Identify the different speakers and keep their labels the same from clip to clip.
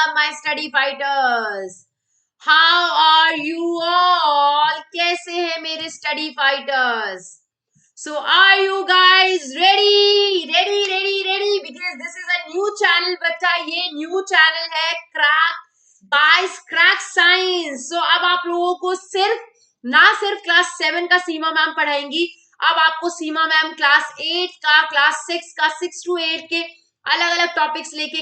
Speaker 1: up my study fighters? How are you all? कैसे हैं मेरे study fighters? So are you guys ready? Ready? Because this is a new channel बच्चा, ये new channel है Crack Guys Crack Science. So अब आप लोगों को सिर्फ क्लास 7 का सीमा मैम पढ़ाएंगी. अब आपको सीमा मैम क्लास 8 का, क्लास 6 का, 6 to 8 के अलग अलग टॉपिक्स लेके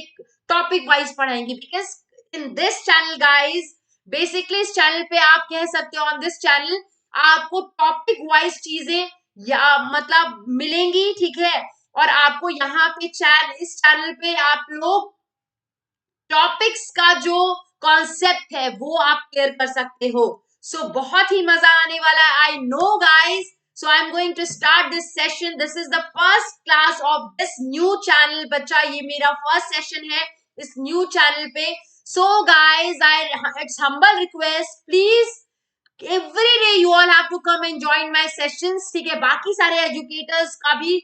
Speaker 1: टॉपिक वाइज पढ़ाएंगे. Because in this channel guys, basically इस चैनल पे आप कह सकते हो, ऑन दिस चैनल आपको टॉपिक वाइज चीजें या मतलब मिलेंगी, ठीक है. और आपको यहाँ पे इस चैनल पे आप लोग टॉपिक्स का जो कॉन्सेप्ट है वो आप क्लियर कर सकते हो. सो बहुत ही मजा आने वाला है, I know guys. So I'm going to start this session. This is the first class of this new channel. बच्चा ये मेरा first session है इस new channel पे. So guys, it's humble request, please every day you all have to come and join my sessions. ठीक है, बाकी सारे educators का भी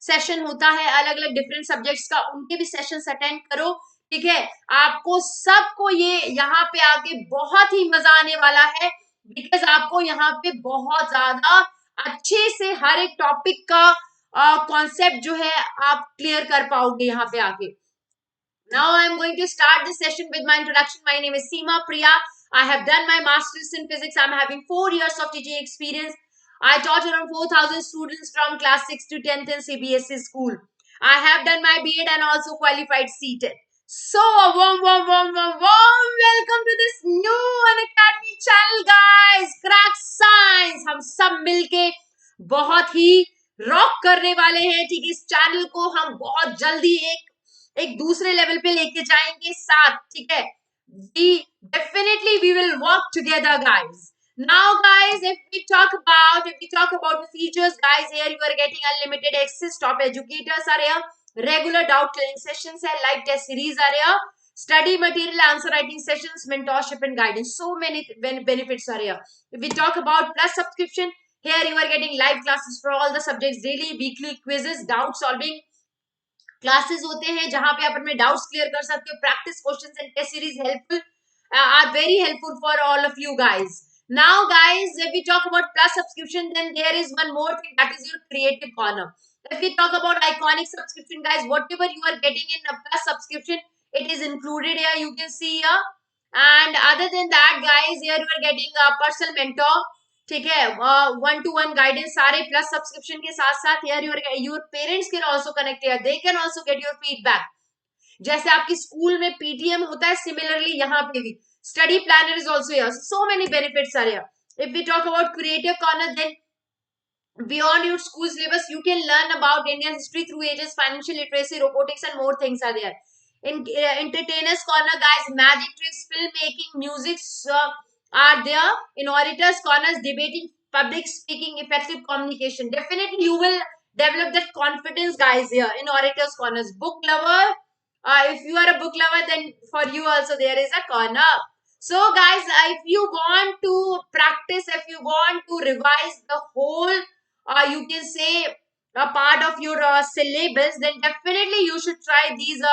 Speaker 1: session होता है अलग अलग different subjects का, उनके भी sessions attend करो. ठीक है, आपको सबको ये यहाँ पे आके बहुत ही मजा आने वाला है. बिकॉज आपको यहाँ पे बहुत ज्यादा अच्छे से हर एक टॉपिक का कॉन्सेप्ट जो है आप क्लियर कर पाओगे यहाँ पे आके. Now I am going to start this session with my introduction. My name is Seema Priya. I have done my master's in physics. I am having 4 years of teaching experience. I taught around 4,000 students from class 6 to 10th in CBSE school. I have done my B.Ed and also qualified CTET. So a warm welcome to this new Unacademy channel guys. Crack Science. हम सब मिलके बहुत ही rock करने वाले हैं. ठीक है, इस चैनल को हम बहुत जल्दी एक दूसरे लेवल पे लेके जाएंगे साथ. ठीक है, we will work together guys. Now guys, if we talk about the features guys, here you are getting unlimited access. Top educators are here, regular doubt clearing sessions है, live test series are here, study material, answer writing sessions, mentorship and guidance. So many benefits are here. If we talk about plus subscription, here you are getting live classes for all the subjects, daily weekly quizzes, doubt solving classes होते हैं जहां पे आप अपने doubts clear कर सकते हो. Practice questions and test series helpful are very helpful for all of you guys. Now guys, if we talk about plus subscription, then there is one more thing, that is your creative corner. If we talk about iconic subscription guys, whatever you are getting in a plus subscription, it is included here, you can see here. And other than that guys, here you are getting a personal mentor, ठीक है, 1-to-1 guidance सारे plus subscription के साथ साथ. यार your parents can also connect here, they can also get your feedback. जैसे आपकी school में पीटीएम होता है, सिमिलरली यहाँ पे भी study planner is also here. So many benefits are here. If we talk about creative corner, then beyond your school syllabus you can learn about Indian history through ages, financial literacy, robotics and more things are there. In entertainers corner guys, magic tricks, filmmaking, music are there. In orators corners, debating, public speaking, effective communication. Definitely you will develop that confidence guys here in orators corners. Book lover, if you are a book lover, then for you also there is a corner. So guys, if you want to practice, if you want to revise the whole you can say a part of your syllabus, then definitely you should try these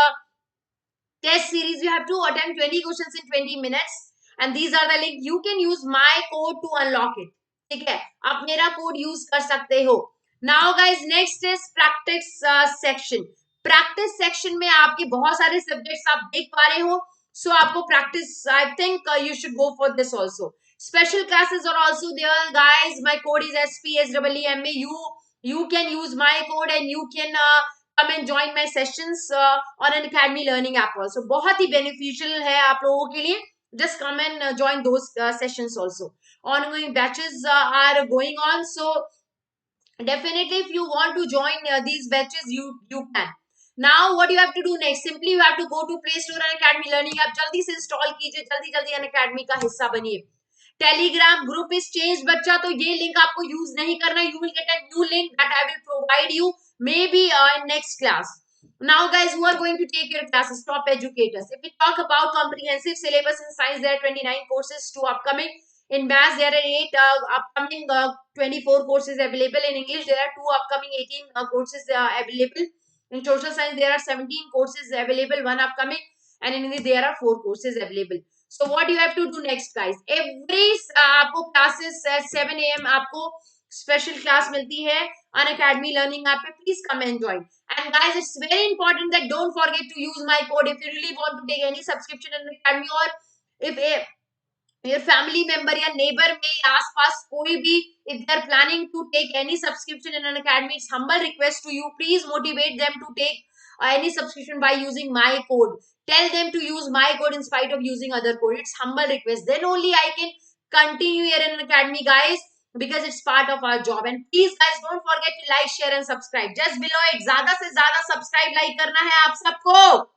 Speaker 1: test series. You have to attempt 20 questions in 20 minutes and these are the link. You can use my code to unlock it. ठीक है, आप मेरा code use कर सकते हो. Now guys, next is practice section. Practice section में आपके बहुत सारे subjects आप देख पा रहे हो. So आपको practice, I think you should go for this also. Special classes are also there guys. My code is SPSEEMA. You can use my code and you can come and join my sessions on an Academy learning app also. बहुत ही beneficial है आप लोगों के लिए. Just come and join those sessions also. Ongoing batches are going on, so definitely if you want to join these batches, you can. Now what you have to do next, simply you have to go to Play Store and Academy learning app. जल्दी से install कीजिए, जल्दी Unacademy का हिस्सा बनिए. Telegram group is change बच्चा, तो ये लिंक आपको यूज नहीं करना. You will get a new link that I will provide you may be in next class. Now guys, who are going to take your classes? Top educators. If we talk about comprehensive syllabus in science, there are 29 courses, 2 upcoming. In maths, there are 8 upcoming, 24 courses available. In English, there are 2 upcoming, 18 courses available. In social science, there are 17 courses available, 1 upcoming. and in Hindi there are 4 courses available. So what you have to do next guys, every आपको classes at 7 AM आपको special class मिलती है Unacademy Learning app पे, please come and join. And guys, it's very important that don't forget to use my code if you really want to take any subscription in Unacademy, or if your family member या neighbor में या आसपास कोई भी if they are planning to take any subscription in Unacademy, it's humble request to you, please motivate them to take any subscription by using my code. Tell them to use my code in spite of using other code. It's humble request. Then only I can continue here in Unacademy, guys, because it's part of our job. And please guys, don't forget to like, share and subscribe. Just below it, ज्यादा से ज्यादा subscribe like करना है आप सबको,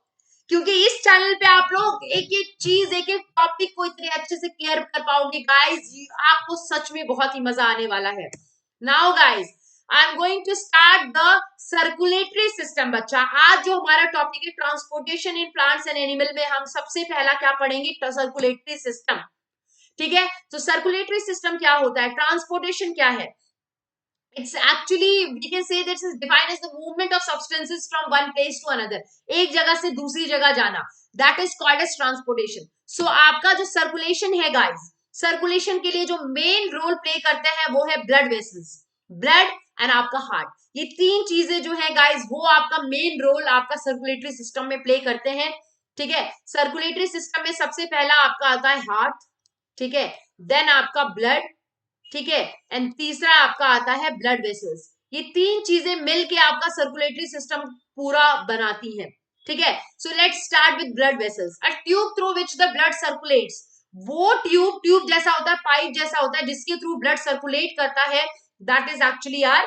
Speaker 1: क्योंकि इस channel पे आप लोग एक एक चीज, एक एक टॉपिक को इतने अच्छे से क्लियर कर पाओगे गाइस, आपको सच में बहुत ही मजा आने वाला है. Now guys, I am going to start the circulatory system. बच्चा, आज जो हमारा टॉपिक है transportation in plants and animal में हम सबसे पहला क्या पढ़ेंगे, सर्कुलेटरी सिस्टम. ठीक है, तो सर्कुलेटरी सिस्टम क्या होता है, ट्रांसपोर्टेशन क्या है. It's actually, we can say this is defined as the movement of substances from one place to another. एक जगह से दूसरी जगह जाना, that is called as transportation. So आपका जो circulation है guys, सर्कुलेशन के लिए जो मेन रोल प्ले करते हैं वो है ब्लड वेसल्स, ब्लड एंड आपका हार्ट. ये तीन चीजें जो है गाइस, वो आपका मेन रोल आपका सर्कुलेटरी सिस्टम में प्ले करते हैं. ठीक है, सर्कुलेटरी सिस्टम में सबसे पहला आपका आता है हार्ट. ठीक है, देन आपका ब्लड. ठीक है, एंड तीसरा आपका आता है ब्लड वेसल्स. ये तीन चीजें मिलके आपका सर्कुलेटरी सिस्टम पूरा बनाती हैं. ठीक है, so let's start with blood vessels. A tube through which the blood circulates. वो ट्यूब जैसा होता है, पाइप जैसा होता है, जिसके थ्रू ब्लड सर्कुलेट करता है, that is actually our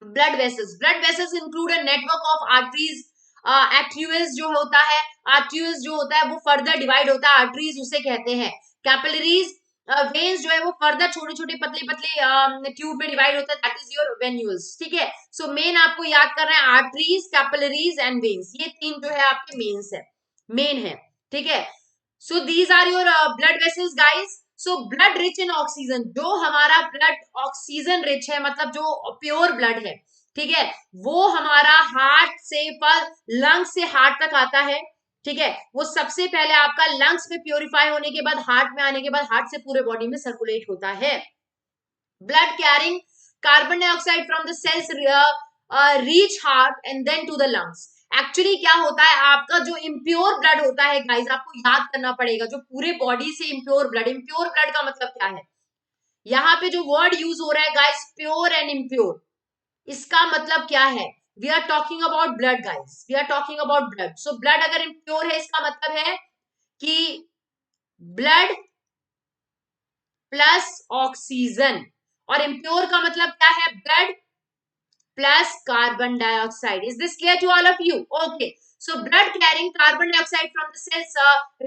Speaker 1: blood vessels. Blood vessels include a network of arteries. Arteries जो होता है, आर्टरीज जो होता है वो फर्दर डिवाइड होता है, आर्टरीज उसे कहते हैं. कैपिलरीज, वेन्स जो है वो फर्दर छोटे छोटे पतले पतले ट्यूब में डिवाइड होता है, दैट इज योर वेन्यूल्स. ठीक है, सो मेन आपको याद करना है आर्टरीज, कैपिलरीज एंड वेन्स. ये तीन जो है आपके मेन है. ठीक है, so these are your blood vessels guys. So blood rich in oxygen, जो हमारा ब्लड ऑक्सीजन रिच है, मतलब जो प्योर ब्लड है, ठीक है, वो हमारा हार्ट से पर लंग से हार्ट तक आता है. ठीक है, वो सबसे पहले आपका लंग्स में प्योरीफाई होने के बाद हार्ट में आने के बाद हार्ट से पूरे बॉडी में सर्कुलेट होता है. Blood carrying carbon dioxide from the cells reach heart and then to the lungs. Actually क्या होता है, आपका जो इम्प्योर ब्लड होता है गाइस, आपको याद करना पड़ेगा, जो पूरे बॉडी से इम्प्योर ब्लड का मतलब क्या है. यहाँ पे जो वर्ड यूज हो रहा है गाइस, प्योर एंड इम्प्योर, इसका मतलब क्या है, we are talking about blood guys, we are talking about blood. so blood अगर impure है, इसका मतलब है कि blood plus oxygen, और impure का मतलब क्या है, blood plus carbon dioxide. is this clear to all of you? okay, so blood carrying carbon dioxide from the cells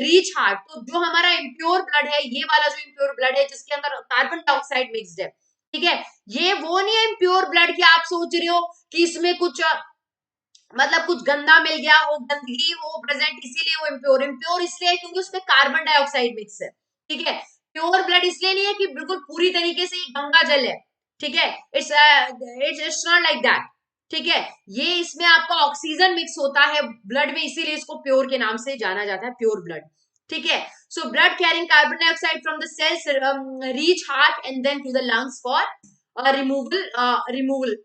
Speaker 1: reach heart. तो जो हमारा impure blood है, ये वाला जो impure blood है जिसके अंदर कार्बन डाइऑक्साइड मिक्स्ड है, ठीक है, ये वो नहीं है इम्प्योर ब्लड की आप सोच रहे हो कि इसमें कुछ मतलब कुछ गंदा मिल गया हो, गंदगी हो प्रेजेंट इसीलिए वो इम्प्योर इसलिए है क्योंकि उसमें कार्बन डाइऑक्साइड मिक्स है. ठीक है, प्योर ब्लड इसलिए नहीं है कि बिल्कुल पूरी तरीके से गंगा जल है. ठीक है, इट्स नॉट लाइक दैट. ठीक है, ये इसमें आपका ऑक्सीजन मिक्स होता है ब्लड में, इसीलिए इसको प्योर के नाम से जाना जाता है, प्योर ब्लड. ठीक है, so blood carrying carbon dioxide from the cells reach heart and then to the lungs for removal.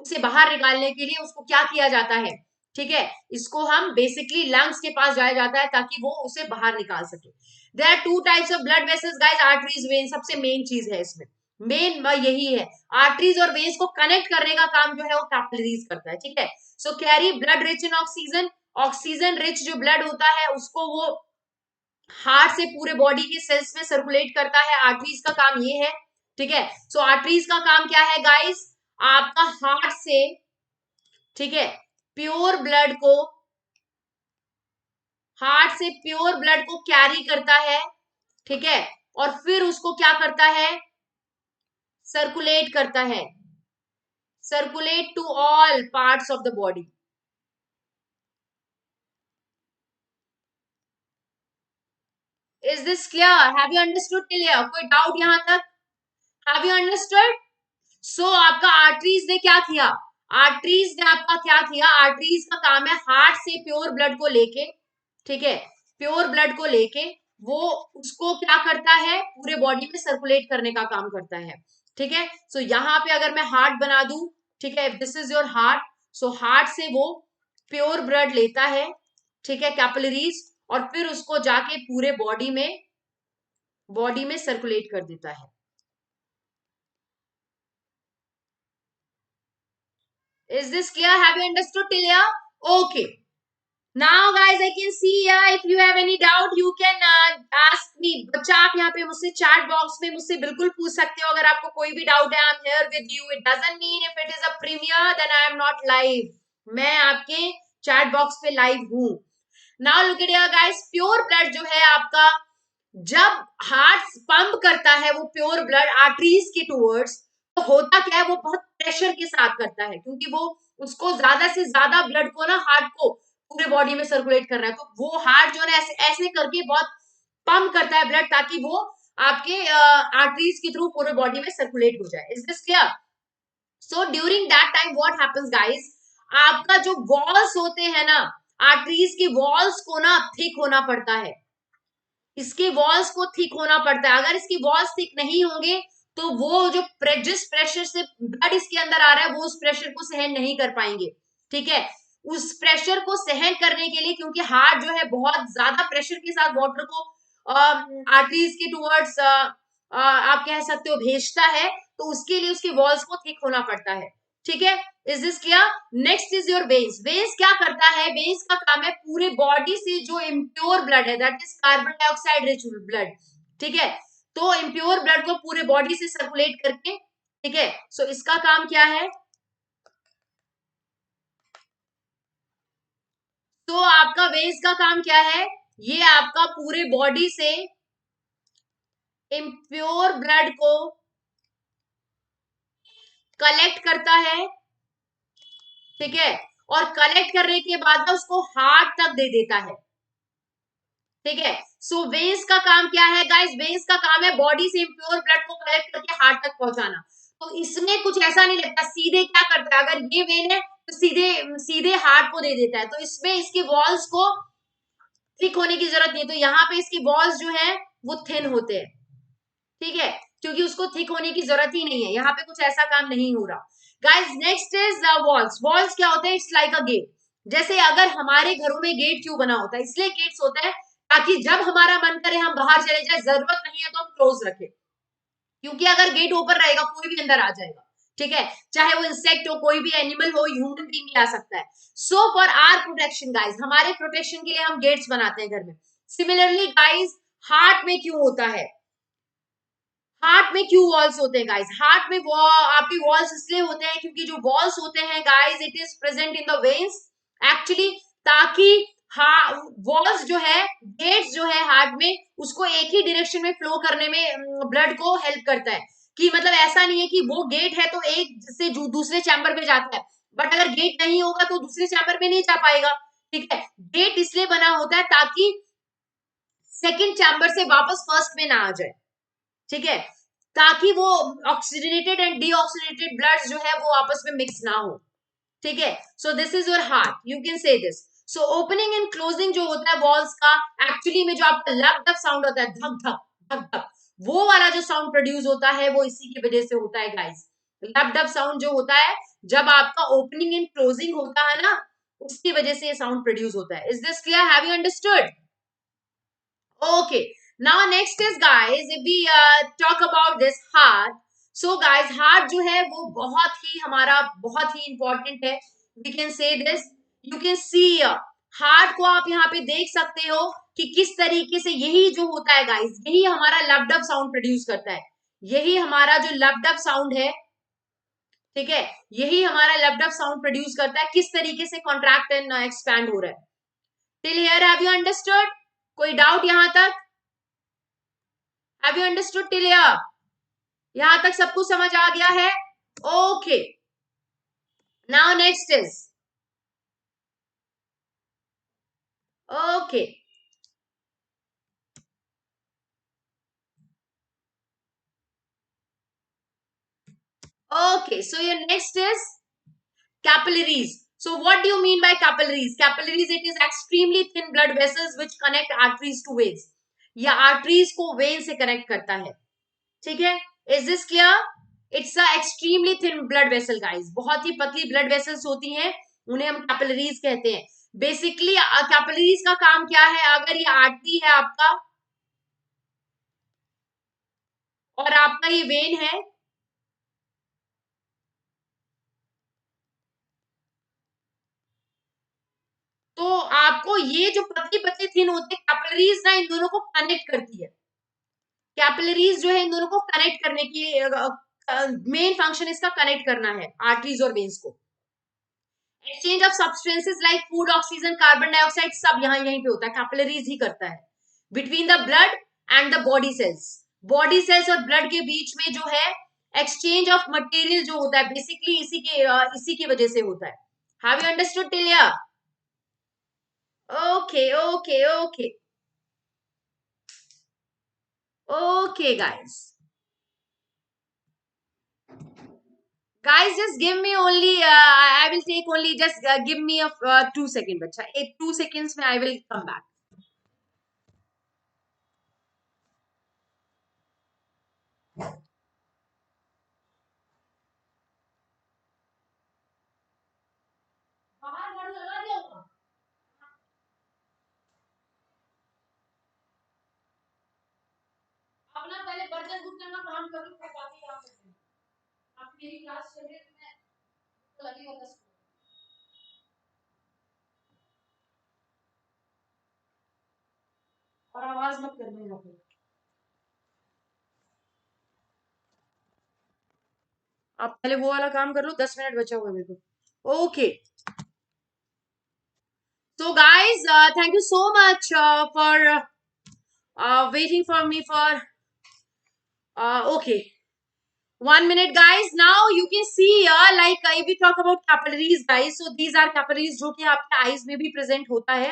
Speaker 1: उसे बाहर निकालने के लिए उसको क्या किया जाता है, ठीक है, इसको हम बेसिकली लंग्स के पास जाया जाता है ताकि वो उसे बाहर निकाल सके. There are two types of blood vessels guys, arteries, vein. सबसे मेन चीज है इसमें, मेन यही है, आर्टरीज और वेन्स को कनेक्ट करने का काम जो है वो कैपिलरीज करता है. ठीक है, so carry blood rich in oxygen. Oxygen rich जो ब्लड होता है उसको वो हार्ट से पूरे बॉडी के सेल्स में सर्कुलेट करता है. आर्टरीज का काम ये है. ठीक है, सो आर्टरीज का काम क्या है गाइस, आपका हार्ट से, ठीक है, प्योर ब्लड को, हार्ट से प्योर ब्लड को कैरी करता है. ठीक है, और फिर उसको क्या करता है, सर्कुलेट करता है, circulate to all parts of the body. Is this clear? Have you understood till here? कोई डाउट यहां तक? Have you understood? So आपका आर्टरीज ने क्या किया, आर्टरीज ने आपका क्या किया, आर्टरीज का काम है हार्ट से प्योर ब्लड को लेके, ठीक है, प्योर ब्लड को लेके वो उसको क्या करता है, पूरे बॉडी में सर्कुलेट करने का काम करता है। ठीक है, सो यहाँ पे अगर मैं हार्ट बना दूं, ठीक है, this is your heart, so heart से वो प्योर ब्लड लेता है, ठीक है, कैपिलरीज, और फिर उसको जाके पूरे बॉडी में सर्कुलेट कर देता है। Is this clear? Have you understood till here? Okay. Now guys, I can see here, if you have any doubt you can ask me. बच्चा आप यहाँ पे मुझसे चैट बॉक्स में मुझसे बिल्कुल पूछ सकते हो, अगर आपको कोई भी डाउट है। I am here with you, it doesn't mean if it is a premiere then I am not live. मैं आपके चैट बॉक्स पे लाइव हूँ। Now look at here guys, pure blood जो है आपका, जब हार्ट पंप करता है वो प्योर ब्लड आर्टरीज के टूवर्ड्स, तो होता क्या है, वो बहुत प्रेशर के साथ करता है, क्योंकि वो उसको ज्यादा से ज्यादा ब्लड को ना, हार्ट को पूरे बॉडी में सर्कुलेट कर रहा है। तो वो हार्ट जो है ऐसे ऐसे करके बहुत पंप करता है ब्लड, ताकि वो आपके आर्टरीज के थ्रू पूरे बॉडी में सर्कुलेट हो जाए। Is this clear? So during that time what happens guys, आपका जो वॉल्स होते हैं ना, आर्टरीज के वॉल्स को ना थिक होना पड़ता है, इसके वॉल्स को थिक होना पड़ता है। अगर इसके वॉल्स थिक नहीं होंगे तो वो जो जिस प्रेशर से ब्लड इसके अंदर आ रहा है वो उस प्रेशर को सहन नहीं कर पाएंगे। ठीक है, उस प्रेशर को सहन करने के लिए, क्योंकि हार्ट जो है बहुत ज्यादा प्रेशर के साथ वाटर को आर्टरीज के टूवर्ड्स आप कह सकते हो भेजता है, तो उसके लिए उसके वॉल्स को थिक होना पड़ता है। ठीक है, is this clear? Next is your veins. Veins क्या करता है, वेन्स का काम है पूरे बॉडी से जो इम्प्योर ब्लड है, that is carbon dioxide rich blood, ठीक है, तो इम्प्योर ब्लड को पूरे बॉडी से सर्कुलेट करके, ठीक है, सो इसका काम क्या है, तो आपका वेन्स का काम क्या है, ये आपका पूरे बॉडी से इम्प्योर ब्लड को कलेक्ट करता है, ठीक है, और कलेक्ट करने के बाद ना उसको हार्ट तक दे देता है। ठीक है, सो वेन्स का काम क्या है गाइस, वेन्स का काम है बॉडी से इम्प्योर ब्लड को कलेक्ट करके हार्ट तक पहुंचाना। तो इसमें कुछ ऐसा नहीं लगता, सीधे क्या करता है, अगर ये वेन है तो सीधे सीधे हार्ट को दे देता है, तो इसमें इसके वॉल्स को थिक होने की जरूरत नहीं है, तो यहाँ पे इसकी वॉल्स जो है वो थिन होते हैं। ठीक है, क्योंकि उसको थिक होने की जरूरत ही नहीं है, यहाँ पे कुछ ऐसा काम नहीं हो रहा। Guys next is walls. Walls क्या होते हैं, इट्स लाइक अ गेट। जैसे अगर हमारे घरों में गेट क्यों बना होता है, इसलिए गेट्स होता है ताकि जब हमारा मन करे हम बाहर चले जाए, जरूरत नहीं है तो हम क्लोज रखें, क्योंकि अगर गेट ओपन रहेगा कोई भी अंदर आ जाएगा। ठीक है, चाहे वो इंसेक्ट हो, कोई भी एनिमल हो, ह्यूमन बीइंग भी आ सकता है। So for our protection guys, हमारे प्रोटेक्शन के लिए हम गेट्स बनाते हैं घर में। सिमिलरली गाइस, हार्ट में क्यों होता है, हार्ट में क्यों वॉल्स होते हैं गाइस, हार्ट में आपके वॉल्स इसलिए होते हैं क्योंकि जो वॉल्स होते हैं guys, it is present in the veins actually, ताकि वॉल्स जो है, गेट्स जो है हार्ट में, उसको एक ही डायरेक्शन में फ्लो करने में ब्लड को हेल्प करता है। कि मतलब ऐसा नहीं है कि वो गेट है तो एक से दूसरे चैम्बर में जाता है, बट अगर गेट नहीं होगा तो दूसरे चैम्बर में नहीं जा पाएगा। ठीक है, गेट इसलिए बना होता है ताकि सेकेंड चैम्बर से वापस फर्स्ट में ना आ जाए। ठीक है, ताकि वो ऑक्सीजनेटेड एंड डीऑक्सीजनेटेड ब्लड जो है वो आपस में मिक्स ना हो। ठीक है, सो this is your heart, you can say this. So opening and closing जो होता है वॉल्स का, एक्चुअली में जो आपका लब डब साउंड होता है, धक धक धक धक, वो वाला जो साउंड प्रोड्यूस होता है वो इसी की वजह से होता है गाइस। लब डब साउंड जो होता है जब आपका ओपनिंग एंड क्लोजिंग होता है ना, उसकी वजह से ये साउंड प्रोड्यूस होता है। Is this clear? Have you understood? Okay. Now next is guys, if we talk about this heart. So guys, heart जो है वो बहुत ही हमारा बहुत ही important है. We can say this. You can see heart को आप यहाँ पे देख सकते हो कि किस तरीके से यही जो होता है गाइस, यही हमारा लबडब साउंड प्रोड्यूस करता है। यही हमारा जो लबडब साउंड है, ठीक है, यही हमारा लबडब साउंड प्रोड्यूस करता है। किस तरीके से कॉन्ट्रैक्ट एंड एक्सपैंड हो रहा है। Till here have you understood? कोई डाउट यहाँ तक? Have you understood till here? यहां तक सब कुछ समझ आ गया है? Okay. Now next is okay. Okay. So your next is capillaries. So what do you mean by capillaries? Capillaries, it is extremely thin blood vessels which connect arteries to veins. या arteries को vein से connect करता है. ठीक है? Is this clear? It's a extremely thin blood vessel guys. बहुत ही पतली blood vessels होती हैं, उन्हें हम capillaries कहते हैं. Basically capillaries का काम क्या है? अगर ये artery है आपका और आपका ये vein है, तो आपको ये जो पतली पतली थिन होते हैं कैपिलरीज ना, इन दोनों को कनेक्ट करती है. कैपिलरीज जो है इन दोनों को कनेक्ट करने की मेन फंक्शन इसका कनेक्ट करना है आर्टरीज और वेन्स को. Exchange of substances like food, oxygen, carbon dioxide सब यहाँ यहीं पे होता है, कैपिलरीज ही करता है. Between the blood and the body cells, body cells और ब्लड के बीच में जो है एक्सचेंज ऑफ मटेरियल जो होता है बेसिकली इसी की वजह से होता है. हैव यू अंडरस्टूड टिलिया? Okay, okay, okay. Okay, guys. Guys, just give me only, I will take only, just give me a 2 second, bacha. 2 seconds mein I will come back. अपना पहले बर्तन घुटने का काम करो, फिर बाकी काम करते हैं. आप मेरी क्लास चल रही है तो मैं लगी होगा. और आवाज मत करने लगा फिर. आप पहले वो वाला काम कर लो, 10 मिनट बचा हुआ है मेरे को. Okay. So guys, thank you so much for waiting for me for okay. 1 minute guys. Now you can see here like if we talk about capillaries guys, so these are capillaries जो कि आपके eyes में भी present होता है.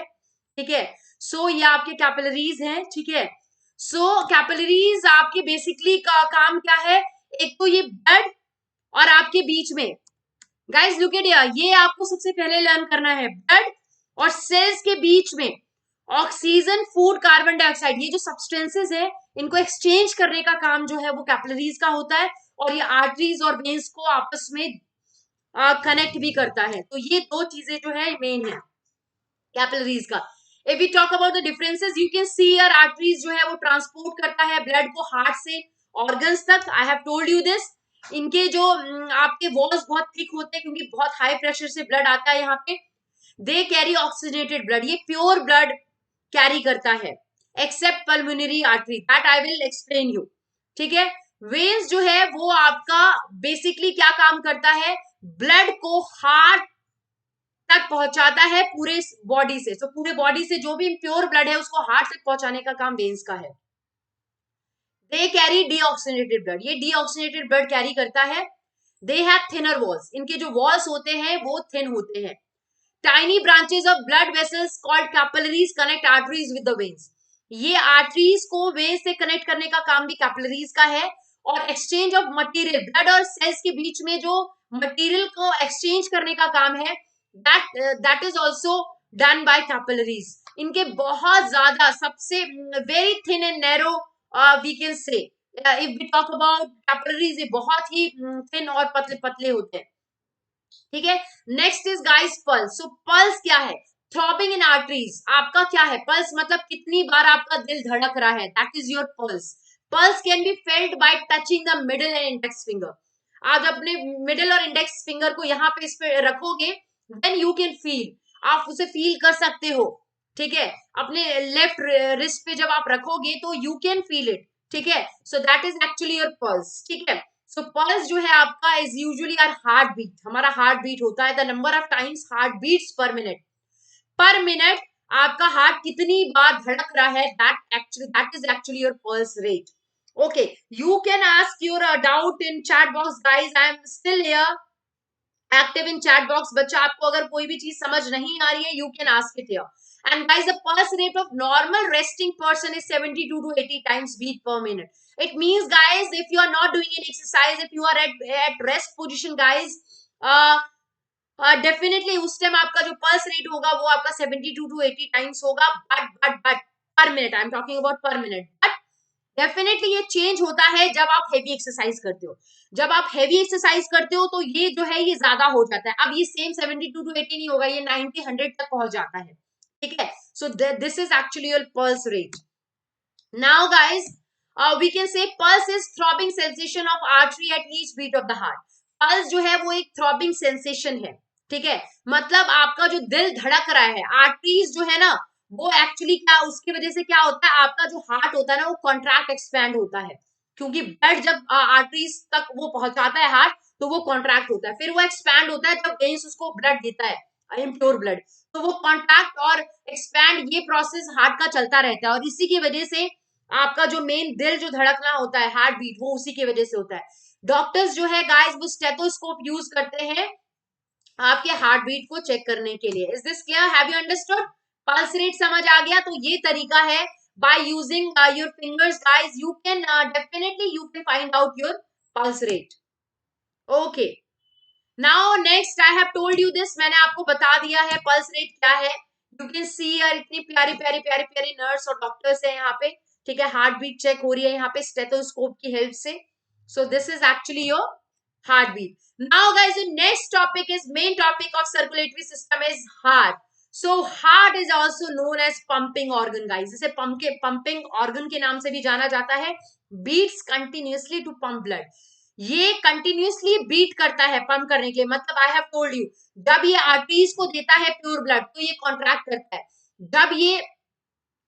Speaker 1: ठीक है? So ये आपके capillaries हैं. ठीक है? So capillaries आपके basically का काम क्या है? एक तो ये blood और आपके बीच में guys look at here, ये आपको सबसे पहले learn करना है. blood और cells के बीच में ऑक्सीजन, फूड, कार्बन डाइऑक्साइड, ये जो सब्सटेंसेस है इनको एक्सचेंज करने का काम जो है वो कैपिलरीज का होता है. और ये आर्टरीज और वेन्स को आपस में कनेक्ट भी करता है. तो ये दो चीजें जो है मेन है कैपिलरीज का. If we talk about the differences, you can see your arteries जो है वो ट्रांसपोर्ट करता है ब्लड को हार्ट से ऑर्गन्स तक. I have told you this. इनके जो आपके वॉल्स बहुत थिक होते हैं क्योंकि बहुत हाई प्रेशर से ब्लड आता है यहाँ पे. दे कैरी ऑक्सीजनेटेड ब्लड, ये प्योर ब्लड कैरी करता है accept pulmonary artery, that I will explain you. ठीक है? वेन्स जो है वो आपका बेसिकली क्या काम करता है, ब्लड को हार्ट तक पहुंचाता है पूरे बॉडी से. तो पूरे बॉडी से जो भी प्योर ब्लड है उसको हार्ट तक पहुंचाने का काम वेन्स का है. दे कैरी डीऑक्सीजनेटेड ब्लड, ये डीऑक्सीजनेटेड ब्लड कैरी करता है. दे हैव थिनर वॉल्स, इनके जो वॉल्स होते हैं वो थिन होते हैं. Tiny branches of blood vessels called capillaries connect arteries with the veins. ये arteries को veins से connect करने का काम भी capillaries का है. और exchange of material, blood और cells के बीच में जो material को exchange करने का काम है that is also done by capillaries. इनके बहुत ज्यादा सबसे very thin and narrow we can say if we talk about capillaries, ये बहुत ही thin और पतले पतले होते हैं. ठीक है? Next is guys pulse. So pulse क्या है? थ्रॉबिंग इन आर्टरीज. आपका क्या है पल्स? मतलब कितनी बार आपका दिल धड़क रहा है, that is your pulse. Pulse can be failed bye touching the middle and index finger. आप अपने मिडिल और इंडेक्स फिंगर को यहाँ पे इस पे रखोगे, देन यू कैन फील, आप उसे फील कर सकते हो. ठीक है? अपने लेफ्ट रिस्ट पे जब आप रखोगे तो यू कैन फील इट. ठीक है? So that is actually your pulse. ठीक है? सो पल्स जो है आपका is usually our heart beat. हमारा हार्ट बीट होता है the number of times heart beats per minute. Per minute आपका हार्ट कितनी बार धड़क रहा है, that is actually your pulse rate. Okay, you can ask your doubt in chat box guys. I am still here active in chat box. बच्चा आपको अगर कोई भी चीज समझ नहीं आ रही है, you can ask it here. And guys, the pulse rate of normal resting person is 72 to 80 times beat per minute. It means guys, if you are not doing any exercise, if you are at rest position guys, definitely उस time आपका जो pulse rate होगा वो आपका 72 to 80 times होगा, but पर minute, I am talking about पर minute. But definitely ये चेंज होता है जब आप हेवी एक्सरसाइज करते हो। जब आप हेवी एक्सरसाइज करते हो तो ये जो है ये ज्यादा हो जाता है। अब ये सेम 72 to 80 नहीं होगा, ये 90 100 तक पहुंच जाता है, ठीक है। सो this is actually your pulse rate. Now, guys, we can say pulse is throbbing sensation of artery at each beat of the heart. Pulse जो है वो एक थ्रॉबिंग सेंसेशन है, ठीक है। मतलब आपका जो दिल धड़क रहा है, आर्टरीज जो है ना वो एक्चुअली क्या, उसकी वजह से क्या होता है, आपका जो हार्ट होता है ना वो कॉन्ट्रैक्ट एक्सपैंड होता है, क्योंकि ब्लड जब आर्टरीज तक वो पहुंचाता है हार्ट तो वो कॉन्ट्रैक्ट होता है, फिर वो एक्सपैंड होता है जब वेन्स उसको ब्लड देता है, इम्प्योर ब्लड, तो वो कॉन्ट्रैक्ट और एक्सपैंड ये प्रोसेस हार्ट का चलता रहता है। और इसी की वजह से आपका जो मेन दिल जो धड़कना होता है, हार्ट बीट, वो उसी की वजह से होता है। डॉक्टर्स जो है गाइस वो स्टेथोस्कोप यूज करते हैं आपके हार्ट बीट को चेक करने के लिए। Is this clear? Have you understood? Pulse rate समझ आ गया? तो ये तरीका है, by using your fingers guys you can definitely you can find out your pulse rate. Okay, now next I have told you this, मैंने आपको बता दिया है पल्स रेट क्या है। यू कैन सी यार इतनी प्यारी प्यारी प्यारी प्यारी नर्स और डॉक्टर्स है यहाँ पे, ठीक है। हार्ट बीट चेक हो रही है यहाँ पे स्टेथोस्कोप की हेल्प से। So this is actually your heart beat. Now guys the next topic is, main topic of circulatory system is heart. So heart is also known as pumping organ guys, इसे pumping organ के नाम से भी जाना जाता है। Beats continuously to pump blood, ये continuously beat करता है पंप करने के लिए। मतलब आई हैव टोल्ड यू, जब ये आर्टरीज को देता है प्योर ब्लड तो ये कॉन्ट्रैक्ट करता है, जब ये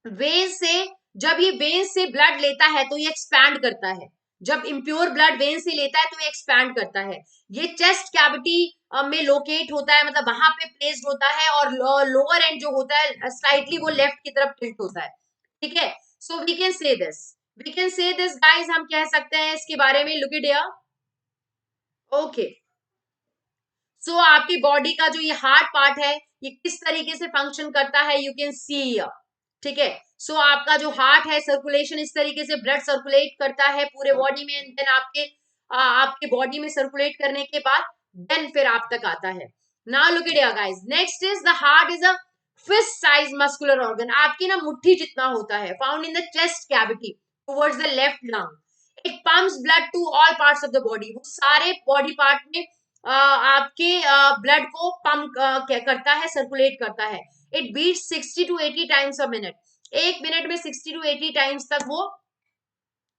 Speaker 1: वेन से ब्लड लेता है तो ये एक्सपैंड करता है, जब इम्प्योर ब्लड वेन से लेता है तो ये एक्सपैंड करता है। ये चेस्ट कैविटी में लोकेट होता है, मतलब वहां पे प्लेस्ड होता है, और लोअर एंड जो होता है स्लाइटली वो लेफ्ट की तरफ टिल्ट होता है, ठीक है। So we can say this guys, हम कह सकते हैं इसके बारे में, look it here. Okay, so आपकी बॉडी का जो ये हार्ट पार्ट है ये किस तरीके से फंक्शन करता है, यू कैन सी, ठीक है। सो आपका जो हार्ट है, सर्कुलेशन इस तरीके से ब्लड सर्कुलेट करता है पूरे बॉडी में, देन आपके बॉडी में सर्कुलेट करने के बाद देन फिर आप तक आता है। Now look at guys, next is the heart is a fist size muscular organ, आपकी ना मुट्ठी जितना होता है, found in the chest cavity towards the left lung. It pumps blood to all parts of the body, वो सारे body part में आपके ब्लड को पंप करता है, सर्कुलेट करता है। It beats 60 to 80 times a minute, एक मिनट में 60 to 80 टाइम्स तक वो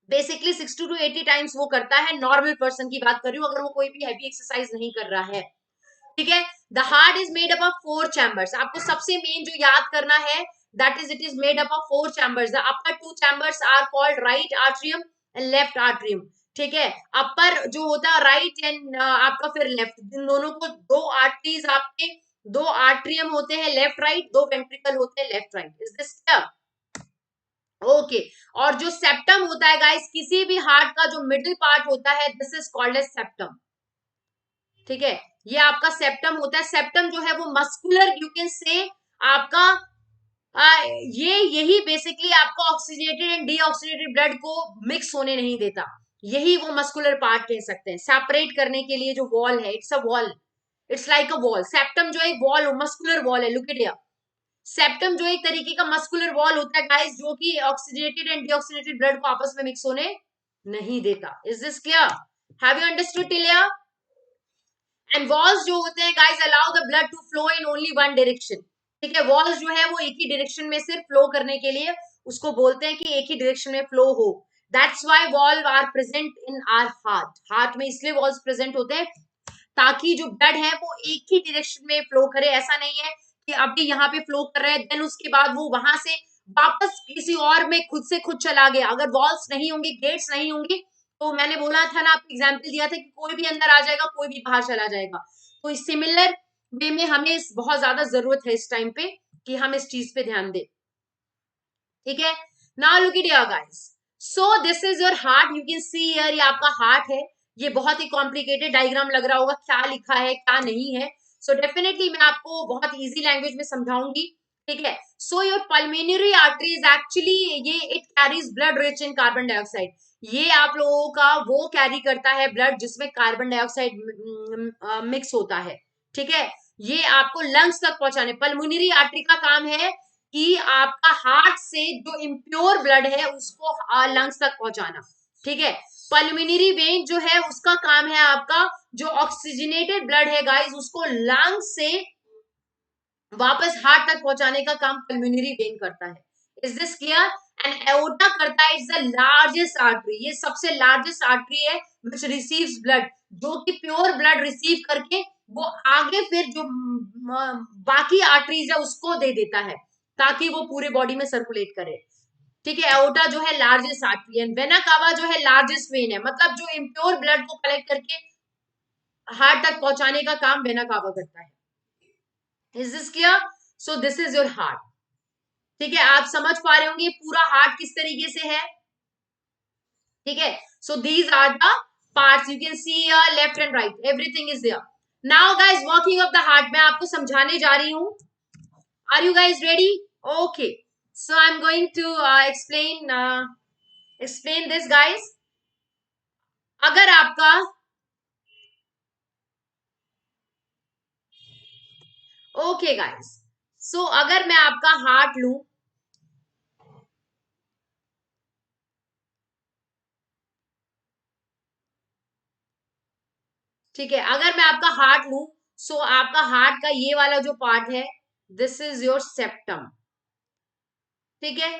Speaker 1: बेसिकली 60 to 80 टाइम्स वो करता है। नॉर्मल पर्सन की बात कर रही हूँ, अगर वो कोई भी हैवी एक्सरसाइज नहीं कर रहा है, ठीक है। The heart is made up of 4 chambers, आपको सबसे मेन जो याद करना है that is it is made up of 4 chambers. The upper 2 chambers are called right atrium and left atrium, ठीक है। अपर जो होता है राइट एंड आपका फिर लेफ्ट, इन दोनों को दो आर्टरीज आपके, दो आर्ट्रियम होते हैं लेफ्ट राइट, दो वेंट्रिकल होते हैं left right. Is this clear? Okay, और जो सेप्टम होता है गाइस, किसी भी हार्ट का जो मिडिल पार्ट होता है this is called as septum, ठीक है। ये आपका सेप्टम होता है। सेप्टम जो है वो मस्कुलर, यू कैन से आपका ये यही बेसिकली आपका ऑक्सीजनेटेड एंड डीऑक्सीजनेटेड ब्लड को मिक्स होने नहीं देता, यही वो मस्कुलर पार्ट कह सकते हैं। सेपरेट करने के लिए जो वॉल है, it's a wall, it's like a wall. Septum जो एक वॉल, मस्कुलर वॉल है, लुक एट हियर। सेप्टम जो एक तरीके का मस्कुलर वॉल होता है गाइस, जो कि ऑक्सीजनेटेड एंड डीऑक्सीजनेटेड ब्लड को आपस में मिक्स होने नहीं देता। Is this clear? Have you understood till here? And valves जो होते हैं guys allow the blood to flow in only one direction, ठीक है। वॉल्स जो है वो एक ही डायरेक्शन में सिर्फ फ्लो करने के लिए उसको बोलते हैं कि एक ही डायरेक्शन में फ्लो हो। That's why valve are present in our heart, heart में इसलिए वॉल्स प्रेजेंट होते हैं ताकि जो ब्लड है वो एक ही डायरेक्शन में फ्लो करे। ऐसा नहीं है कि अभी यहाँ पे फ्लो कर रहा है देन उसके बाद वो वहां से वापस किसी और में खुद से खुद चला गया। अगर वॉल्स नहीं होंगे, गेट्स नहीं होंगी, तो मैंने बोला था ना, आपको एग्जाम्पल दिया था कि कोई भी अंदर आ जाएगा, कोई भी बाहर चला जाएगा। तो सिमिलर वे में हमें बहुत ज्यादा जरूरत है इस टाइम पे कि हम इस चीज पे ध्यान दें, ठीक है। Now look at here guys, so this is your heart, you can see here, ये आपका हार्ट है। ये बहुत ही कॉम्प्लिकेटेड डायग्राम लग रहा होगा, क्या लिखा है क्या नहीं है। सो डेफिनेटली मैं आपको बहुत इजी लैंग्वेज में समझाऊंगी, ठीक है। So your pulmonary artery is actually, ये it carries blood rich in carbon dioxide, ये आप लोगों का वो कैरी करता है ब्लड जिसमें कार्बन डाइऑक्साइड मिक्स होता है, ठीक है, ये आपको लंग्स तक पहुंचाने। पल्मोनरी आर्टरी का काम है कि आपका हार्ट से जो इम्प्योर ब्लड है उसको लंग्स तक पहुंचाना। ठीक है, पल्मोनरी वेन जो है उसका काम है आपका जो ऑक्सीजनेटेड ब्लड है गाइस उसको लंग्स से वापस हार्ट तक पहुंचाने का काम पल्मोनरी वेन करता है। Is this clear? And aorta करता है, इट्स द लार्जेस्ट आर्टरी, ये सबसे लार्जेस्ट आर्टरी है विच रिसीव्स ब्लड, जो कि प्योर ब्लड रिसीव करके वो आगे फिर जो बाकी आर्टरीज है उसको दे देता है ताकि वो पूरे बॉडी में सर्कुलेट करे। ठीक है, एओर्टा जो है लार्जेस्ट आर्टरी है, वेना कावा जो है लार्जेस्ट वेन है, मतलब जो इम्प्योर ब्लड को कलेक्ट करके हार्ट तक पहुंचाने का काम वेना कावा करता है। Is this clear? So this is your heart. ठीक है, आप समझ पा रहे होंगे पूरा हार्ट किस तरीके से है। ठीक है, so these are the parts, you can see left and right, everything is there. Now guys working of the heart मैं आपको समझाने जा रही हूं। Are you guys ready? Okay, so I am going to explain this guys। अगर आपका okay guys, सो अगर मैं आपका हार्ट लूं, ठीक है, अगर मैं आपका हार्ट लूं, सो आपका हार्ट का ये वाला जो पार्ट है दिस इज योर सेप्टम। ठीक है,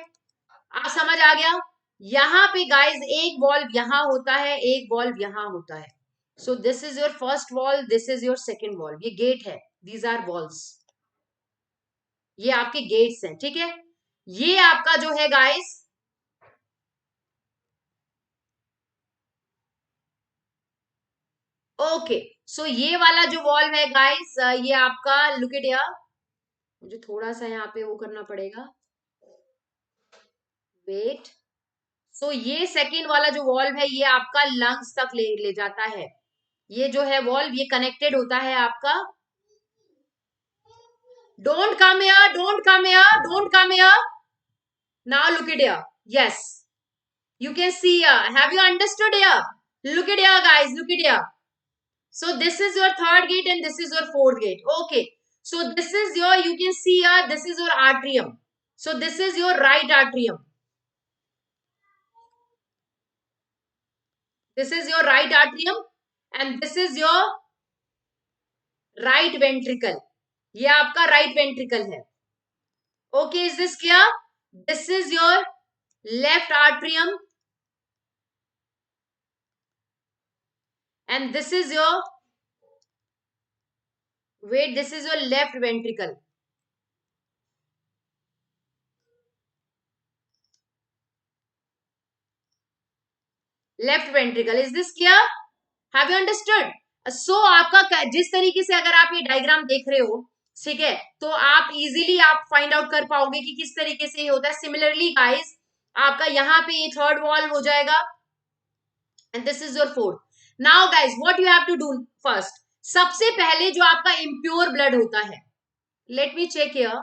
Speaker 1: आप समझ आ गया? यहां पे गाइस एक वॉल्व यहां होता है, एक वॉल्व यहां होता है। सो this is your first valve, this is your second valve, ये गेट है, दीज आर वॉल्व्स, ये आपके गेट्स हैं। ठीक है, ये आपका जो है गाइस ओके, सो ये वाला जो वॉल्व है गाइस ये आपका लुक इट हियर, मुझे थोड़ा सा यहाँ पे वो करना पड़ेगा, वेट। सो ये सेकेंड वाला जो वॉल्व है ये आपका लंग्स तक ले जाता है। ये जो है वॉल्व ये कनेक्टेड होता है आपका, don't come here, don't come here, don't come here, now look it here, yes you can see here, have you understood here? Look at here guys, look at here. So this is your third gate and this is your fourth gate. Okay, so this is your, you can see here, this is your atrium. So this is your right atrium, this is your right atrium and this is your right ventricle, ये आपका right ventricle है। Okay, is this clear? This is your left atrium and this is your, wait, this is your left ventricle। Left ventricle, is this clear? Have you understood? So आपका जिस तरीके से अगर आप ये डायग्राम देख रहे हो, ठीक है, तो आप इजीली आप फाइंड आउट कर पाओगे कि किस तरीके से ये होता है। सिमिलरली गाइस आपका यहाँ पे ये थर्ड वॉल्व हो जाएगा and this is your fourth. Now guys what you have to do first, सबसे पहले जो आपका इम्प्योर ब्लड होता है, let me check here,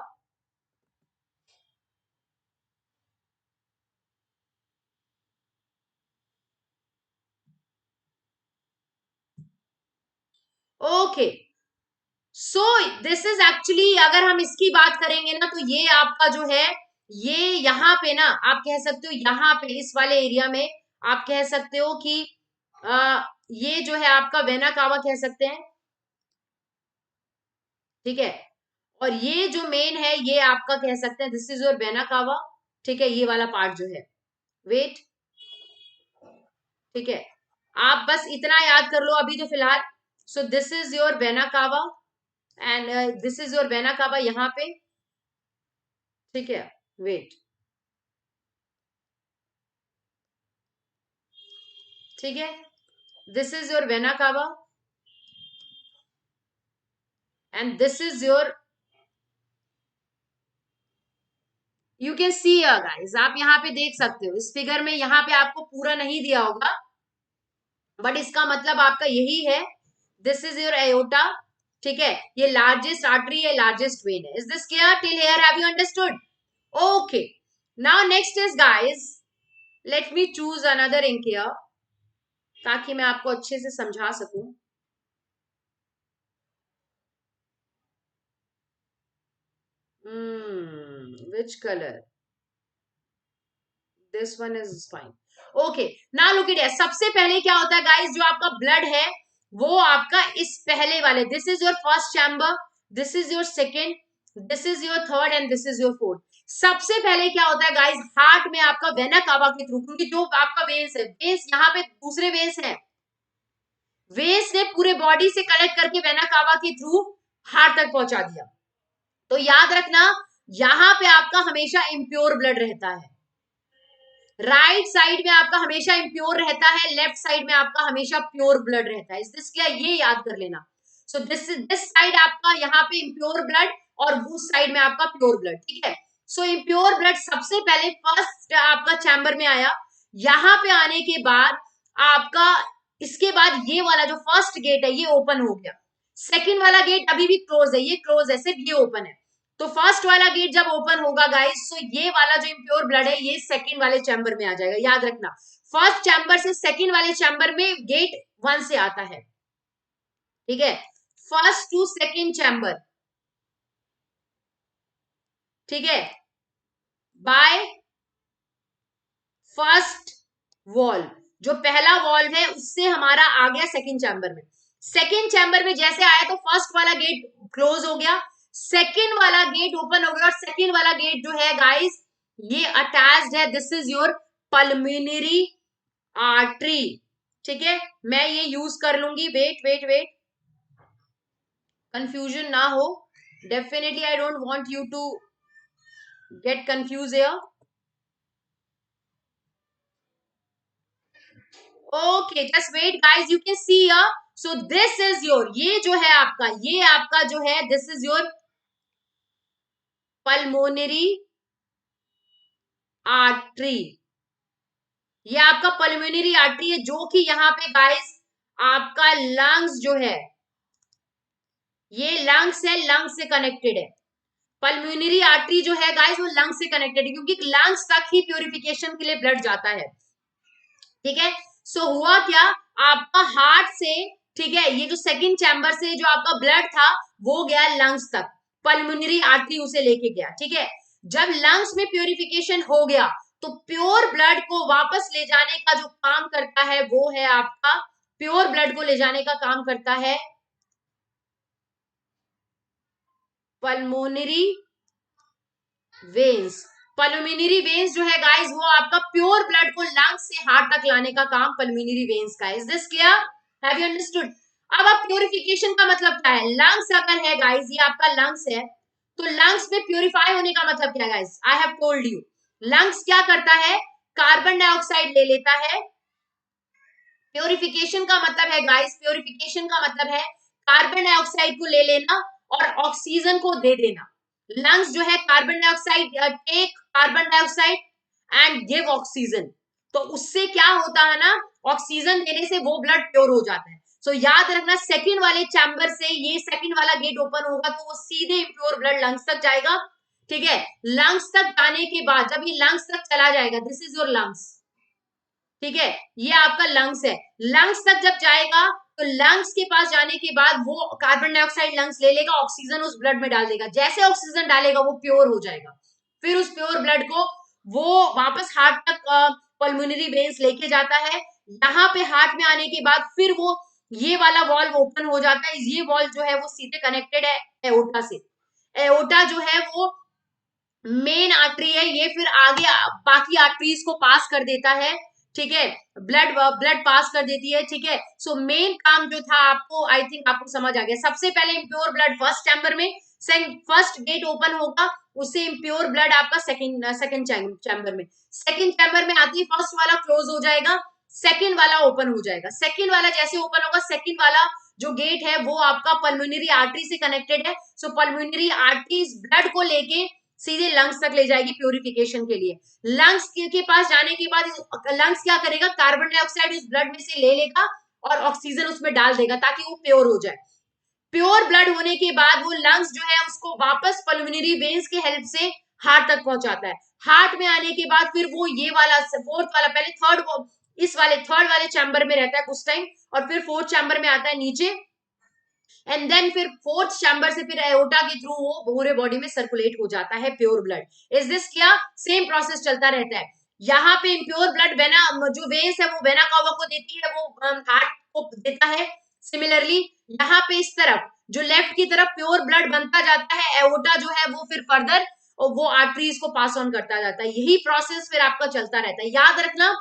Speaker 1: okay, so this is actually अगर हम इसकी बात करेंगे ना तो ये आपका जो है ये यहाँ पे ना आप कह सकते हो, यहाँ पे इस वाले एरिया में आप कह सकते हो कि ये जो है आपका वेना कावा कह सकते हैं। ठीक है, और ये जो मेन है ये आपका कह सकते हैं this is your vena cava. ठीक है, ये वाला पार्ट जो है, वेट, ठीक है, आप बस इतना याद कर लो अभी तो फिलहाल। सो this is your vena cava and this is your vena cava यहाँ पे। ठीक है, वेट, ठीक है, this is your vena cava and this is your, you can see guys, आप यहाँ पे देख सकते हो इस फिगर में, यहाँ पे आपको पूरा नहीं दिया होगा बट इसका मतलब आपका यही है, दिस इज योर एयोटा। ठीक है, ये लार्जेस्ट आर्टरी है, लार्जेस्ट वेन है। Is this clear till here? Have you understood? Okay, now next is guys, let me choose another ink here ताकि मैं आपको अच्छे से समझा सकूं। Which color? This one is fine. Okay, now look at it. सबसे पहले क्या होता है guys, जो आपका blood है वो आपका इस पहले वाले, this is your first chamber, this is your second, this is your third and this is your fourth. सबसे पहले क्या होता है गाइस, हार्ट में आपका वेना कावा के थ्रू, क्योंकि जो आपका वेन्स है, वेन्स यहाँ पे दूसरे वेन्स है, वेन्स ने पूरे बॉडी से कलेक्ट करके वेना कावा के थ्रू हार्ट तक पहुंचा दिया. तो याद रखना यहां पे आपका हमेशा इम्प्योर ब्लड रहता है. राइट साइड में आपका हमेशा इम्प्योर रहता है, लेफ्ट साइड में आपका हमेशा प्योर ब्लड रहता है. इस क्या ये याद कर लेना. सो दिस साइड आपका यहाँ पे इम्प्योर ब्लड और उस साइड में आपका प्योर ब्लड. ठीक है. सो इम्प्योर ब्लड सबसे पहले फर्स्ट आपका चैम्बर में आया. यहाँ पे आने के बाद आपका इसके बाद ये वाला जो फर्स्ट गेट है ये ओपन हो गया. सेकेंड वाला गेट अभी भी क्लोज है, ये क्लोज है, सिर्फ ये ओपन है. तो फर्स्ट वाला गेट जब ओपन होगा गाइस, तो ये वाला जो इम्प्योर ब्लड है ये सेकंड वाले चैम्बर में आ जाएगा. याद रखना फर्स्ट चैम्बर से सेकंड वाले चैम्बर में गेट 1 से आता है. ठीक है, फर्स्ट टू सेकंड चैम्बर. ठीक है, बाय फर्स्ट वॉल्व, जो पहला वॉल्व है उससे हमारा आ गया सेकंड चैम्बर में. सेकंड चैम्बर में जैसे आया तो फर्स्ट वाला गेट क्लोज हो गया, सेकेंड वाला गेट ओपन हो गया, और सेकेंड वाला गेट जो है गाइस ये अटैच्ड है, this is your pulmonary artery. ठीक है, मैं ये यूज कर लूंगी. वेट वेट वेट, कंफ्यूजन ना हो. Definitely I don't want you to get confuse here. Okay, just wait guys, you can see here. So this is your, ये जो है आपका, ये आपका जो है this is your pulmonary artery. ये आपका पल्मोनरी आर्टरी है, जो कि यहाँ पे गाइस आपका लंग्स जो है, ये लंग्स है, लंग्स से कनेक्टेड है. पल्मोनरी आर्टरी जो है गाइस वो लंग्स से कनेक्टेड है, क्योंकि लंग्स तक ही प्योरिफिकेशन के लिए ब्लड जाता है. ठीक है. सो हुआ क्या, आपका हार्ट से, ठीक है, ये जो सेकंड चैम्बर से जो आपका ब्लड था वो गया लंग्स तक, पल्मोनरी आर्टरी उसे लेके गया. ठीक है, जब लंग्स में प्योरिफिकेशन हो गया तो प्योर ब्लड को वापस ले जाने का जो काम करता है वो है आपका, प्योर ब्लड को ले जाने का काम करता है पल्मोनरी वेन्स. पल्मोनरी वेन्स जो है गाइस वो आपका प्योर ब्लड को लंग्स से हार्ट तक लाने का काम पल्मोनरी वेन्स का है. Is this clear? Have you understood? अब आप प्योरिफिकेशन का मतलब क्या है, लंग्स अगर है गाइस, ये आपका लंग्स है, तो लंग्स में प्योरीफाई होने का मतलब क्या है guys, I have told you. Lungs क्या करता है, कार्बन डाइऑक्साइड ले लेता है. प्योरिफिकेशन का मतलब है गाइस, प्योरिफिकेशन का मतलब है कार्बन डाइऑक्साइड को ले लेना और ऑक्सीजन को दे देना. लंग्स जो है carbon dioxide, take carbon dioxide and give oxygen. तो उससे क्या होता है ना, ऑक्सीजन देने से वो ब्लड प्योर हो जाता है. सो याद रखना सेकंड वाले चैम्बर से ये सेकंड वाला गेट ओपन होगा तो वो सीधे इम्प्योर ब्लड लंग्स तक जाएगा. ठीक है, लंग्स तक जाने के बाद जब ये लंग्स तक चला जाएगा, दिस इज योर लंग्स. ठीक है, ये आपका लंग्स है. लंग्स तक जब जाएगा तो लंग्स के पास जाने के बाद वो कार्बन डाइऑक्साइड लंग्स ले लेगा, ऑक्सीजन उस ब्लड में डाल देगा. जैसे ऑक्सीजन डालेगा वो प्योर हो जाएगा. फिर उस प्योर ब्लड को वो वापस हार्ट तक पल्मोनरी वेन्स लेके जाता है. यहाँ पे हार्ट में आने के बाद फिर वो ये वाला वॉल्व ओपन हो जाता है. ये वॉल्व जो है वो सीधे कनेक्टेड है एओर्टा से. एओर्टा जो है वो मेन आर्टरी है, ये फिर आगे बाकी आर्टरीज को पास कर देता है. ठीक है, ब्लड पास कर देती है. ठीक है, सो मेन काम जो था आपको, आई थिंक आपको समझ आ गया. सबसे पहले इम्प्योर ब्लड फर्स्ट चैम्बर में, फर्स्ट गेट ओपन होगा, उससे इम्प्योर ब्लड आपका सेकंड चैम्बर में, सेकंड चैम्बर में आती है फर्स्ट वाला क्लोज हो जाएगा, सेकंड वाला ओपन हो जाएगा. सेकंड वाला जैसे ओपन होगा, सेकंड वाला जो गेट है वो आपका पल्मोनरी आर्टरी से कनेक्टेड है. सो पल्मोनरी आर्टरी ब्लड को लेके सीधे लंग्स तक ले जाएगी प्योरिफिकेशन के लिए. लंग्स के पास जाने के बाद लंग्स क्या करेगा, कार्बन डाइऑक्साइड इस ब्लड में से ले लेगा और ऑक्सीजन उसमें डाल देगा ताकि वो प्योर हो जाए. प्योर ब्लड होने के बाद वो लंग्स जो है उसको वापस पल्मोनरी वेन्स के हेल्प से हार्ट तक पहुंचाता है. हार्ट में आने के बाद फिर वो ये वाला फोर्थ वाला, पहले थर्ड वाले चैम्बर में रहता है कुछ टाइम, और फिर फोर्थ चैम्बर में आता है नीचे. एंड देन फिर फोर्थ चैम्बर से फिर एओर्टा के थ्रू वो पूरे बॉडी में सर्कुलेट हो जाता है प्योर ब्लड। इज दिस क्या? सेम प्रोसेस चलता रहता है। यहाँ पे इम्प्योर ब्लड वेना जो वेन्स है वो वेना कावा को देती है, वो हार्ट को देता है। सिमिलरली यहाँ पे इस तरफ जो लेफ्ट की तरफ प्योर ब्लड बनता जाता है, एओर्टा जो है वो फिर फर्दर और वो आर्टरीज को पास ऑन करता जाता है। यही प्रोसेस फिर आपका चलता रहता है। याद रखना,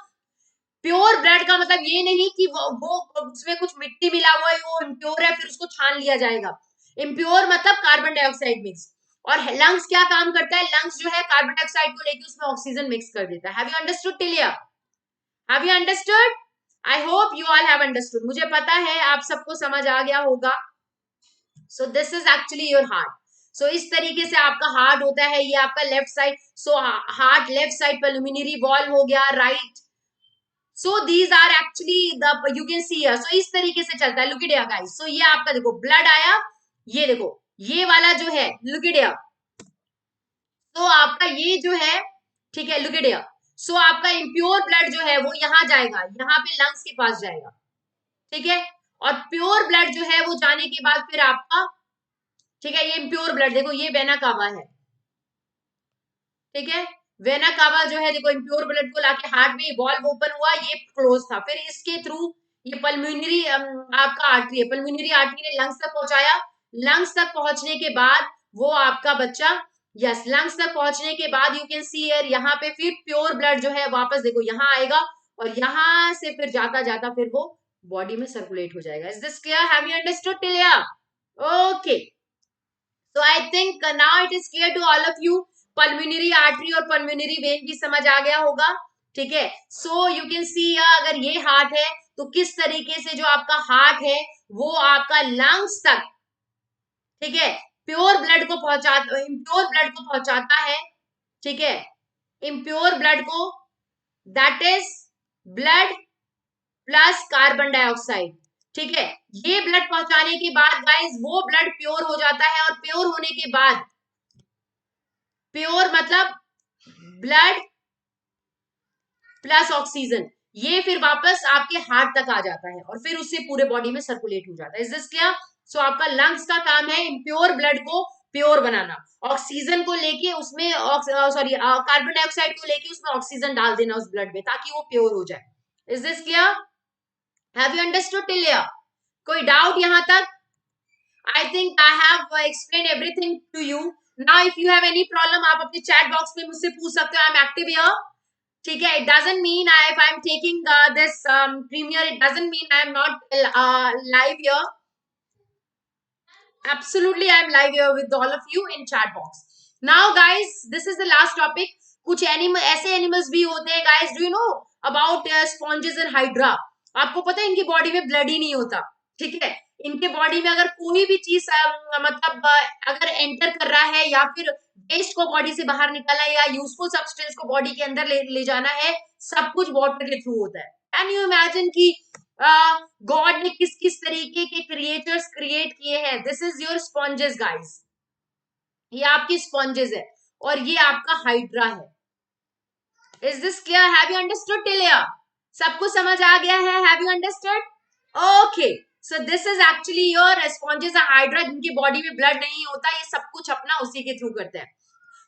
Speaker 1: प्योर ब्लड का मतलब ये नहीं कि वो उसमें कुछ मिट्टी मिला हुआ है, वो इम्प्योर है फिर उसको छान लिया जाएगा। इम्प्योर मतलब कार्बन डाइऑक्साइड मिक्स। और लंग्स क्या काम करता है? लंग्स जो है कार्बन डाइऑक्साइड को लेके उसमें ऑक्सीजन मिक्स कर देता है। Have you understood till here? Have you understood? I hope you all have understood. मुझे पता है आप सबको समझ आ गया होगा। So this is actually your heart. So इस तरीके से आपका हार्ट होता है। ये आपका left side, so heart left side pulmonary valve हो गया, right. So these are actually the you can see here. So इस तरीके से चलता है। Look it here guys. So ये आपका देखो ब्लड आया, ये देखो ये वाला जो है, लुक इट हियर। तो आपका ये जो है, ठीक है, लुक इट हियर। सो आपका इम्प्योर ब्लड जो है वो यहाँ जाएगा, यहाँ पे लंग्स के पास जाएगा, ठीक है। और प्योर ब्लड जो है वो जाने के बाद फिर आपका, ठीक है, ये इम्प्योर ब्लड देखो, ये वेना कावा है, ठीक है। वेना कावा जो है देखो इम्प्योर ब्लड को लाके हार्ट में वॉल्व ओपन हुआ, ये क्लोज था, फिर इसके थ्रू ये पल्मोनरी आपका आर्टरी है, पल्मोनरी आर्टरी ने लंग्स तक पहुंचाया। लंग्स तक पहुंचने के बाद वो आपका बच्चा, यस, लंग्स तक पहुंचने के बाद यू कैन सी हियर, यहाँ पे फिर प्योर ब्लड जो है वापस देखो यहाँ आएगा और यहाँ से फिर जाता जाता फिर वो बॉडी में सर्कुलेट हो जाएगा। Is this clear? Have you understood till here? Okay, so I think now it is clear to all of you। Pulmonary artery और पल्मोनरी वेन भी समझ आ गया होगा, ठीक है। सो यू कैन सी अगर ये हार्ट है तो किस तरीके से जो आपका हार्ट है वो आपका लंग्स तक, ठीक है, प्योर ब्लड को पहुंचाता, इम्प्योर ब्लड को पहुंचाता है, ठीक है, इम्प्योर ब्लड को, that is blood plus carbon dioxide, ठीक है। ये ब्लड पहुंचाने के बाद गाइस वो ब्लड प्योर हो जाता है, और प्योर होने के बाद, प्योर मतलब ब्लड प्लस ऑक्सीजन, ये फिर वापस आपके हार्ट तक आ जाता है और फिर उससे पूरे बॉडी में सर्कुलेट हो जाता है। Is this clear? सो आपका लंग्स का काम है इम्प्योर ब्लड को प्योर बनाना, ऑक्सीजन को लेके उसमें सॉरी कार्बन डाइऑक्साइड को लेके उसमें ऑक्सीजन डाल देना उस ब्लड में ताकि वो प्योर हो जाए। Is this clear? Have you understood till here? कोई डाउट यहां तक? I think I have explained everything to you. Now if you have any problem आप अपने chat box में मुझसे पूछ सकते हो। I am active here, ठीक है। It doesn't mean if I am taking this premiere, it doesn't mean I am not live here. Absolutely I am live here with all of you in chat box. Now guys, this is the last topic. कुछ animal, ऐसे animals भी होते हैं guys, do you know about sponges and hydra? आपको पता है इनकी body में ब्लड ही नहीं होता, ठीक है। इनके बॉडी में अगर कोई भी चीज मतलब अगर एंटर कर रहा है या फिर वेस्ट को बॉडी से बाहर निकालना है या यूजफुल सब्सटेंस को बॉडी के अंदर ले जाना है, सब कुछ वाटर के थ्रू होता है। कैन यू इमेजिन कि गॉड ने किस किस तरीके के क्रिएचर्स क्रिएट किए हैं? This is your sponges guys, ये आपकी स्पॉन्जेस है और ये आपका हाइड्रा है। Is this clear? Have you understood till here? सबको समझ आ गया है? Have you understood? Okay, so this is actually your sponges hydra, जिनकी बॉडी में ब्लड नहीं होता, ये सब कुछ अपना उसी के थ्रू करते हैं।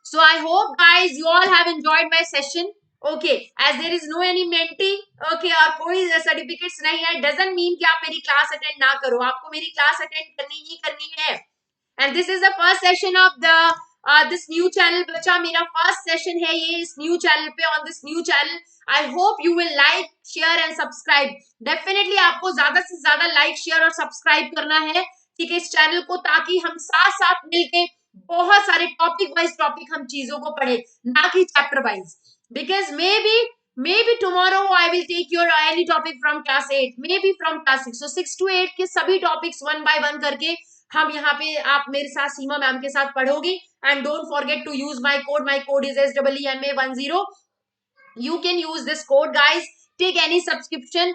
Speaker 1: So I hope guys you all have enjoyed my session, okay. As there is no any Menti, okay, और कोई सर्टिफिकेट्स नहीं है, डजंट मीन कि आप मेरी क्लास अटेंड ना करो, आपको मेरी क्लास अटेंड करनी है। And this is the first session of the this new channel. बच्चा मेरा फर्स्ट सेशन है ये इस न्यू चैनल पे, on this new channel. I hope you will like, share and subscribe. Definitely आपको ज्यादा से ज्यादा लाइक, शेयर और सब्सक्राइब करना है, ठीक है, इस चैनल को, ताकि हम साथ साथ मिलके बहुत सारे टॉपिक वाइज टॉपिक हम चीजों को पढ़े, ना कि chapter wise. Because maybe tomorrow I will take your any topic from class 8, maybe from class 6। So 6 to 8 के सभी टॉपिक्स 1 by 1 करके हम यहाँ पे, आप मेरे साथ सीमा मैम के साथ पढ़ोगी। And don't forget to use my code is SEEMA10। You can use this code guys, take any subscription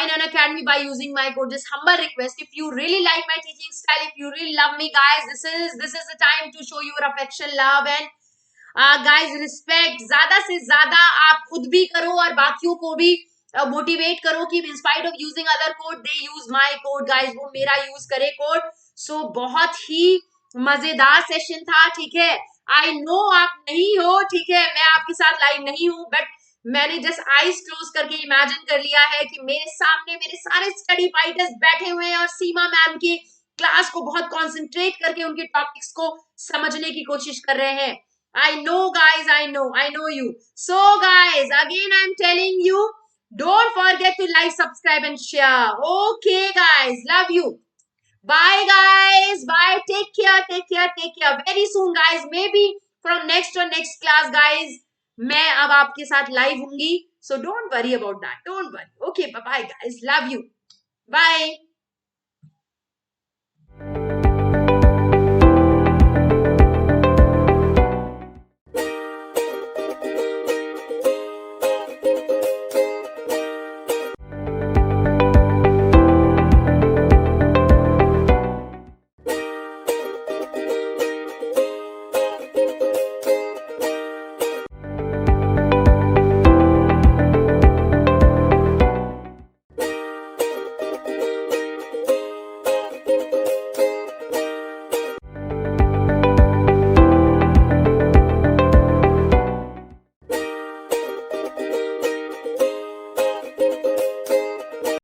Speaker 1: in an academy by using my code. Just humble request, if you really like my teaching style, if you really love me guys, this is the time to show your affection, love and guys respect। ज्यादा से ज्यादा आप खुद भी करो और बाकियों को भी मोटिवेट करो कि in spite of using other code they use my code guys, वो मेरा यूज करे कोड। सो बहुत ही मजेदार सेशन था, ठीक है। आई नो आप नहीं हो, ठीक है, मैं आपके साथ लाइव नहीं हूं, बट मैंने जस्ट आईज क्लोज करके इमेजिन कर लिया है कि मेरे सामने मेरे सारे स्टडी फाइटर्स बैठे हुए हैं और सीमा मैम की क्लास को बहुत कॉन्सेंट्रेट करके उनके टॉपिक्स को समझने की कोशिश कर रहे हैं। I know guys, I know you. So guys, again I'm telling you, don't forget to like, subscribe and share. Okay guys, love you. Bye guys, bye. Take care, take care, take care. Very soon guys, maybe from next or next class guys, मैं अब आपके साथ live होंगी. So don't worry about that. Don't worry. Okay, bye bye guys. Love you. Bye.